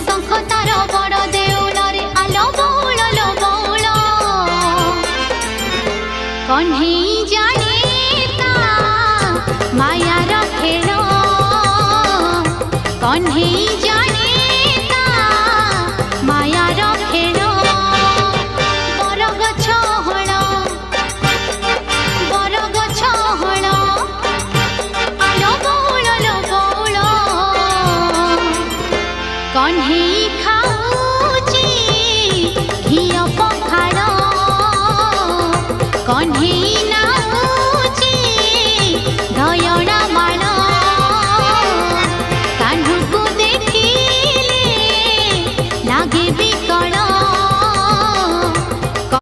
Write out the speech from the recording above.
शंख तार बड़ देउल रे आलो बौल कन्हई जाने ता मायार खेल कन्हई जाने ता मायार खेल बरगछ हण आलो बौल कन्हई खाऊची घिया पखाड़ कन्हई